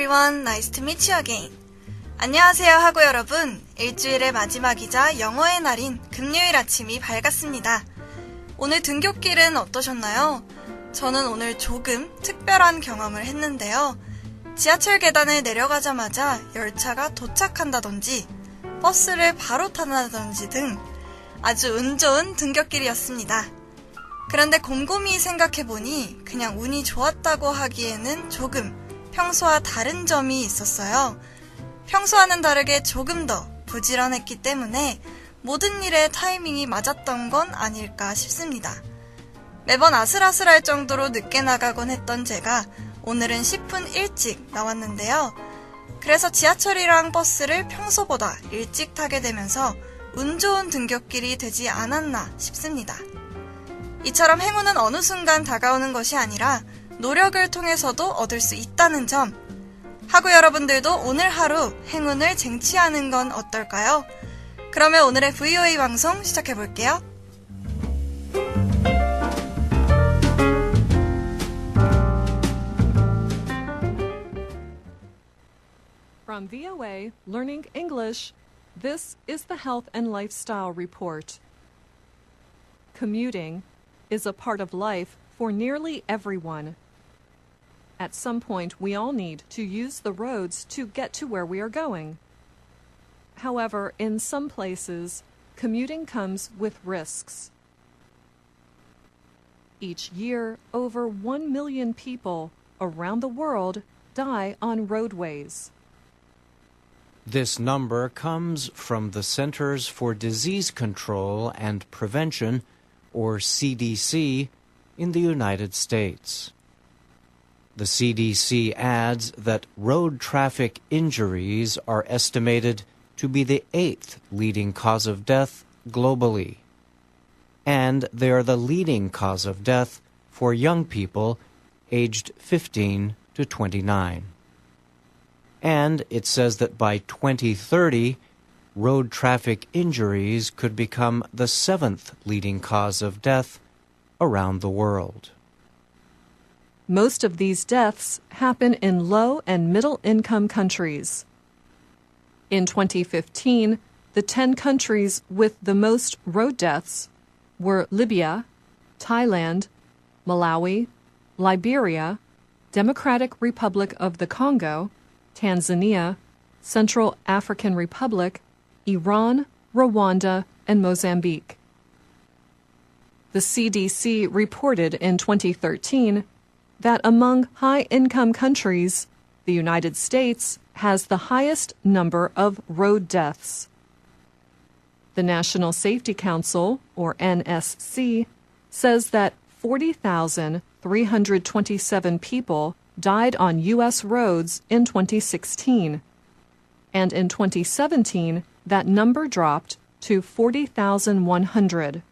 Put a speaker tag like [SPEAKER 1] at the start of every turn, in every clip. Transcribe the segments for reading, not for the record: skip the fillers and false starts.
[SPEAKER 1] everyone. Nice to meet you again. 안녕하세요 하고 여러분. 일주일의 마지막이자 영어의 날인 금요일 아침이 밝았습니다. 오늘 등굣길은 어떠셨나요? 저는 오늘 조금 특별한 경험을 했는데요. 지하철 계단을 내려가자마자 열차가 도착한다든지 버스를 바로 타다든지 등 아주 운 좋은 등굣길이었습니다. 그런데 곰곰이 생각해보니 그냥 운이 좋았다고 하기에는 조금 평소와 다른 점이 있었어요. 평소와는 다르게 조금 더 부지런했기 때문에 모든 일에 타이밍이 맞았던 건 아닐까 싶습니다. 매번 아슬아슬할 정도로 늦게 나가곤 했던 제가 오늘은 10분 일찍 나왔는데요. 그래서 지하철이랑 버스를 평소보다 일찍 타게 되면서 운 좋은 등굣길이 되지 않았나 싶습니다. 이처럼 행운은 어느 순간 다가오는 것이 아니라 노력을 통해서도 얻을 수 있다는 점, 하고 여러분들도 오늘 하루 행운을 쟁취하는 건 어떨까요? 그러면 오늘의 VOA 방송 시작해볼게요.
[SPEAKER 2] From VOA Learning English, this is the Health and Lifestyle Report. Commuting is a part of life for nearly everyone. At some point, we all need to use the roads to get to where we are going. However, in some places, commuting comes with risks. Each year, over 1 million people around the world die on roadways.
[SPEAKER 3] This number comes from the Centers for Disease Control and Prevention, or CDC, in the United States. The CDC adds that road traffic injuries are estimated to be the 8th leading cause of death globally. And they are the leading cause of death for young people aged 15 to 29. And it says that by 2030, road traffic injuries could become the 7th leading cause of death around the world.
[SPEAKER 2] Most of these deaths happen in low and middle-income countries. In 2015, the 10 countries with the most road deaths were Libya, Thailand, Malawi, Liberia, Democratic Republic of the Congo, Tanzania, Central African Republic, Iran, Rwanda, and Mozambique. The CDC reported in 2013 that among high-income countries, the United States has the highest number of road deaths. The National Safety Council, or NSC, says that 40,327 people died on U.S. roads in 2016, and in 2017, that number dropped to 40,100.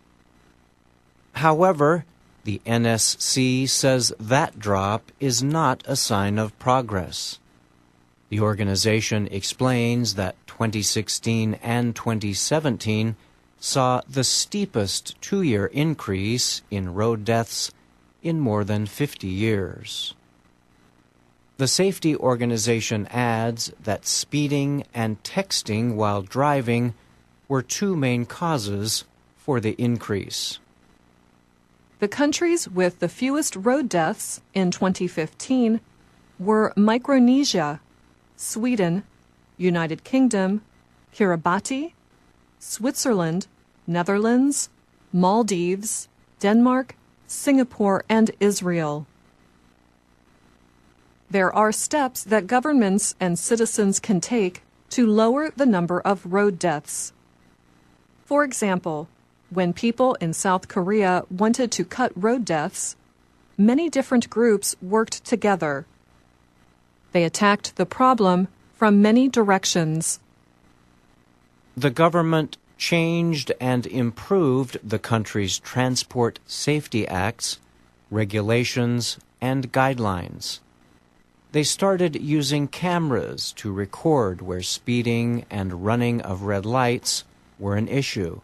[SPEAKER 3] However, the NSC says that drop is not a sign of progress. The organization explains that 2016 and 2017 saw the steepest two-year increase in road deaths in more than 50 years. The safety organization adds that speeding and texting while driving were two main causes for the increase.
[SPEAKER 2] The countries with the fewest road deaths in 2015 were Micronesia, Sweden, United Kingdom, Kiribati, Switzerland, Netherlands, Maldives, Denmark, Singapore, and Israel. There are steps that governments and citizens can take to lower the number of road deaths. For example, when people in South Korea wanted to cut road deaths, many different groups worked together. They attacked the problem from many directions.
[SPEAKER 3] The government changed and improved the country's transport safety acts, regulations, and guidelines. They started using cameras to record where speeding and running of red lights were an issue.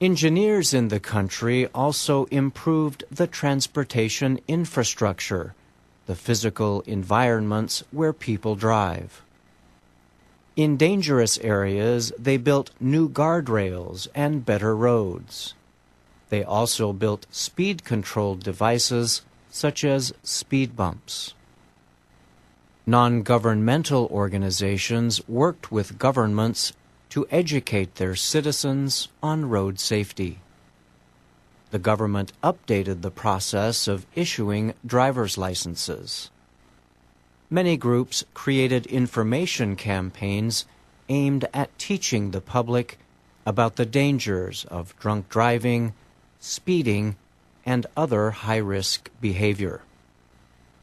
[SPEAKER 3] Engineers in the country also improved the transportation infrastructure the physical environments where people drive. In dangerous areas, they built new guardrails and better roads. They also built speed-controlled devices such as speed bumps. Non-governmental organizations worked with governments to educate their citizens on road safety. The government updated the process of issuing driver's licenses. Many groups created information campaigns aimed at teaching the public about the dangers of drunk driving, speeding, and other high-risk behavior.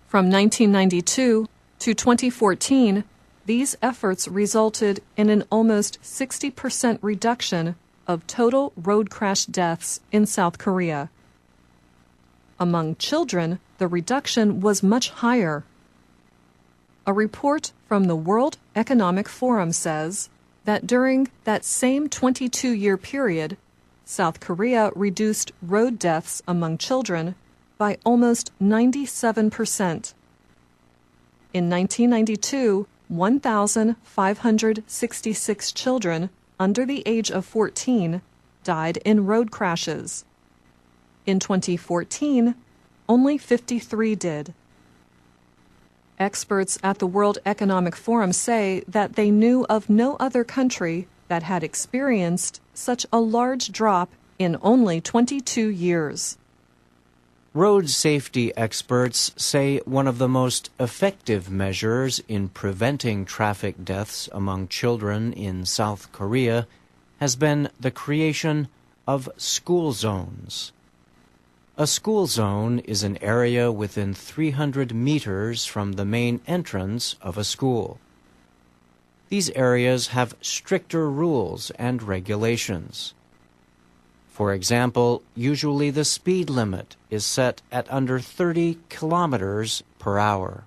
[SPEAKER 2] From 1992 to 2014, these efforts resulted in an almost 60% reduction of total road crash deaths in South Korea. Among children, the reduction was much higher. A report from the World Economic Forum says that during that same 22-year period, South Korea reduced road deaths among children by almost 97%. In 1992, 1,566 children under the age of 14 died in road crashes. In 2014, only 53 did. Experts at the World Economic Forum say that they knew of no other country that had experienced such a large drop in only 22 years.
[SPEAKER 3] Road safety experts say one of the most effective measures in preventing traffic deaths among children in South Korea has been the creation of school zones. A school zone is an area within 300 meters from the main entrance of a school. These areas have stricter rules and regulations. For example, usually the speed limit is set at under 30 kilometers per hour.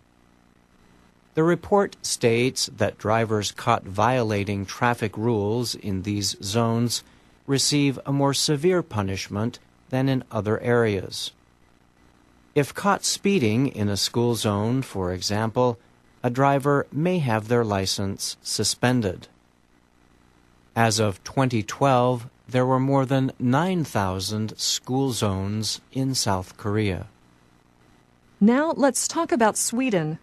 [SPEAKER 3] The report states that drivers caught violating traffic rules in these zones receive a more severe punishment than in other areas. If caught speeding in a school zone, for example, a driver may have their license suspended. As of 2012, there were more than 9,000 school zones in South Korea.
[SPEAKER 2] Now let's talk about Sweden.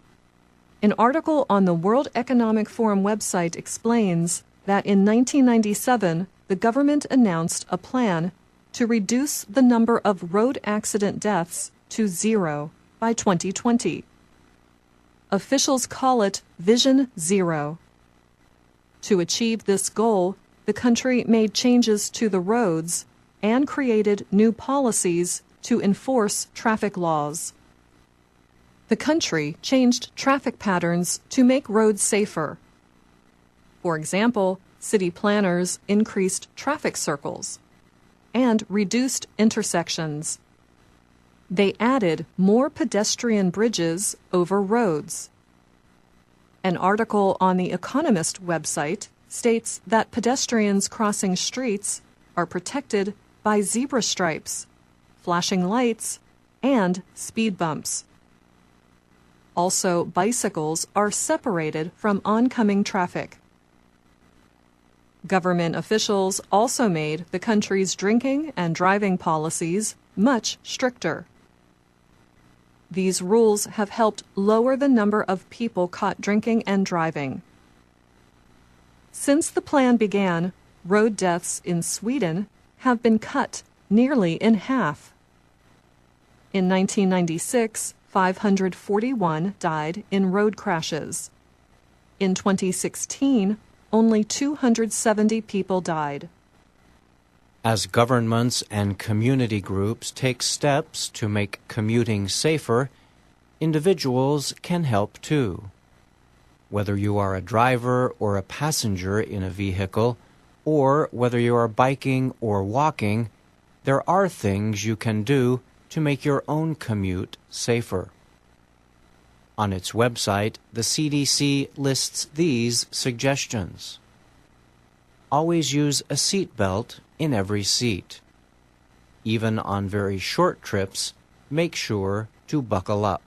[SPEAKER 2] An article on the World Economic Forum website explains that in 1997, the government announced a plan to reduce the number of road accident deaths to 0 by 2020. Officials call it Vision Zero. To achieve this goal, the country made changes to the roads and created new policies to enforce traffic laws. The country changed traffic patterns to make roads safer. For example, city planners increased traffic circles and reduced intersections. They added more pedestrian bridges over roads. An article on the Economist website states that pedestrians crossing streets are protected by zebra stripes, flashing lights, and speed bumps. Also, bicycles are separated from oncoming traffic. Government officials also made the country's drinking and driving policies much stricter. These rules have helped lower the number of people caught drinking and driving. Since the plan began, road deaths in Sweden have been cut nearly in half. In 1996, 541 died in road crashes. In 2016, only 270 people died.
[SPEAKER 3] As governments and community groups take steps to make commuting safer, individuals can help too. Whether you are a driver or a passenger in a vehicle, or whether you are biking or walking, there are things you can do to make your own commute safer. On its website, the CDC lists these suggestions. Always use a seat belt in every seat. Even on very short trips, make sure to buckle up.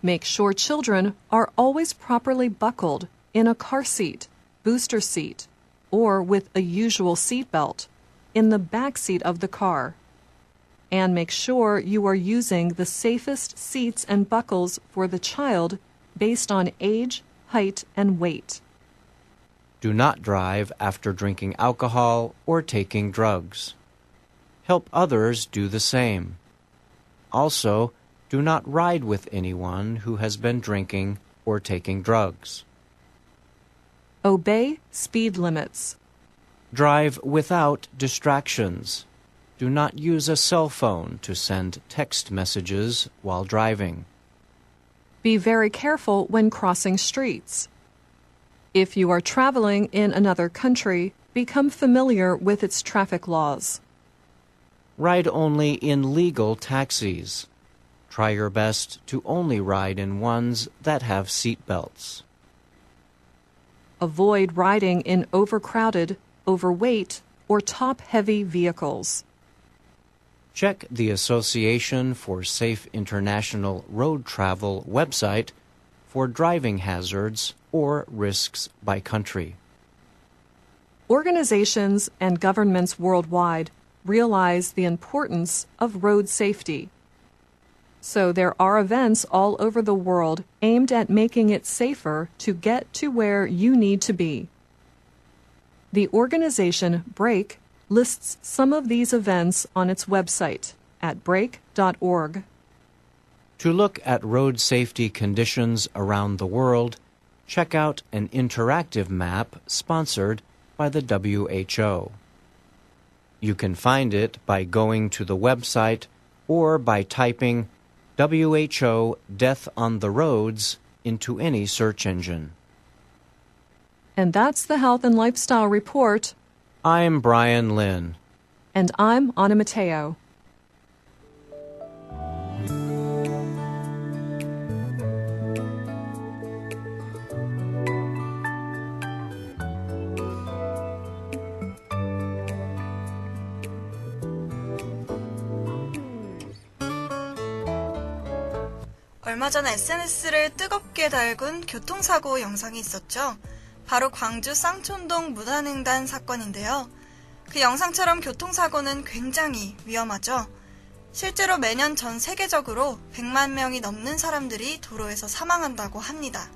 [SPEAKER 2] Make sure children are always properly buckled in a car seat, booster seat, or with a usual seat belt in the back seat of the car. And make sure you are using the safest seats and buckles for the child based on age, height, and weight.
[SPEAKER 3] Do not drive after drinking alcohol or taking drugs. Help others do the same. Also, do not ride with anyone who has been drinking or taking drugs.
[SPEAKER 2] Obey speed limits.
[SPEAKER 3] Drive without distractions. Do not use a cell phone to send text messages while driving.
[SPEAKER 2] Be very careful when crossing streets. If you are traveling in another country, become familiar with its traffic laws.
[SPEAKER 3] Ride only in legal taxis. Try your best to only ride in ones that have seat belts.
[SPEAKER 2] Avoid riding in overcrowded, overweight, or top-heavy vehicles.
[SPEAKER 3] Check the Association for Safe International Road Travel website for driving hazards or risks by country.
[SPEAKER 2] Organizations and governments worldwide realize the importance of road safety. So there are events all over the world aimed at making it safer to get to where you need to be. The organization BRAKE lists some of these events on its website at brake.org.
[SPEAKER 3] To look at road safety conditions around the world, check out an interactive map sponsored by the WHO. You can find it by going to the website or by typing WHO Death on the Roads into any search engine.
[SPEAKER 2] And that's the Health and Lifestyle Report.
[SPEAKER 3] I'm Brian Lynn.
[SPEAKER 2] And I'm Anna Mateo.
[SPEAKER 1] 얼마 전 SNS를 뜨겁게 달군 교통사고 영상이 있었죠. 바로 광주 쌍촌동 무단횡단 사건인데요. 그 영상처럼 교통사고는 굉장히 위험하죠. 실제로 매년 전 세계적으로 100만 명이 넘는 사람들이 도로에서 사망한다고 합니다.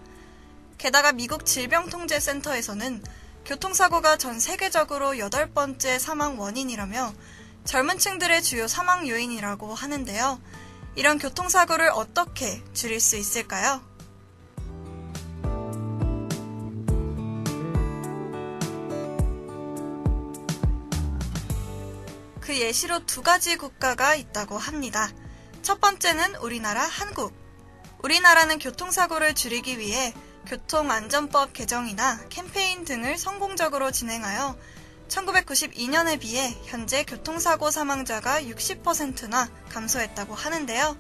[SPEAKER 1] 게다가 미국 질병통제센터에서는 교통사고가 전 세계적으로 8번째 사망 원인이라며 젊은 층들의 주요 사망 요인이라고 하는데요. 이런 교통사고를 어떻게 줄일 수 있을까요? 그 예시로 2가지 국가가 있다고 합니다. 첫 번째는 우리나라 한국. 우리나라는 교통사고를 줄이기 위해 교통안전법 개정이나 캠페인 등을 성공적으로 진행하여 1992년에 비해 현재 교통사고 사망자가 60%나 감소했다고 하는데요.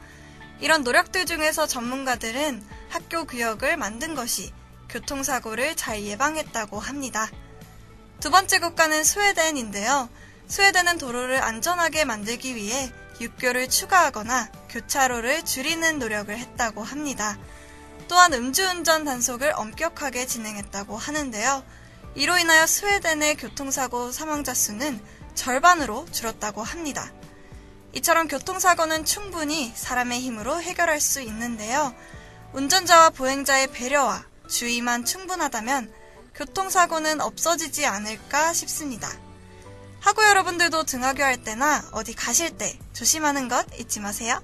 [SPEAKER 1] 이런 노력들 중에서 전문가들은 학교 교역을 만든 것이 교통사고를 잘 예방했다고 합니다. 두 번째 국가는 스웨덴인데요. 스웨덴은 도로를 안전하게 만들기 위해 육교를 추가하거나 교차로를 줄이는 노력을 했다고 합니다. 또한 음주운전 단속을 엄격하게 진행했다고 하는데요. 이로 인하여 스웨덴의 교통사고 사망자 수는 절반으로 줄었다고 합니다. 이처럼 교통사고는 충분히 사람의 힘으로 해결할 수 있는데요. 운전자와 보행자의 배려와 주의만 충분하다면 교통사고는 없어지지 않을까 싶습니다. 학우 여러분들도 등하교할 때나 어디 가실 때 조심하는 것 잊지 마세요.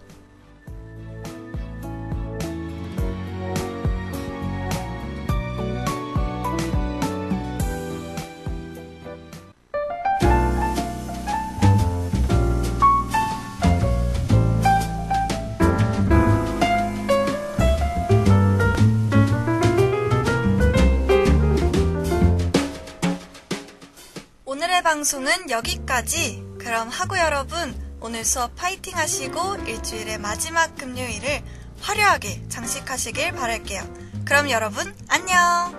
[SPEAKER 1] 오늘의 방송은 여기까지. 그럼 학우 여러분, 오늘 수업 파이팅 하시고 일주일의 마지막 금요일을 화려하게 장식하시길 바랄게요. 그럼 여러분, 안녕!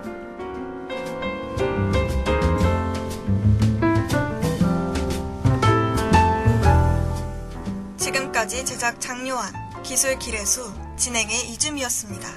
[SPEAKER 1] 지금까지 제작 장요한, 기술 기례수 진행의 이주미였습니다.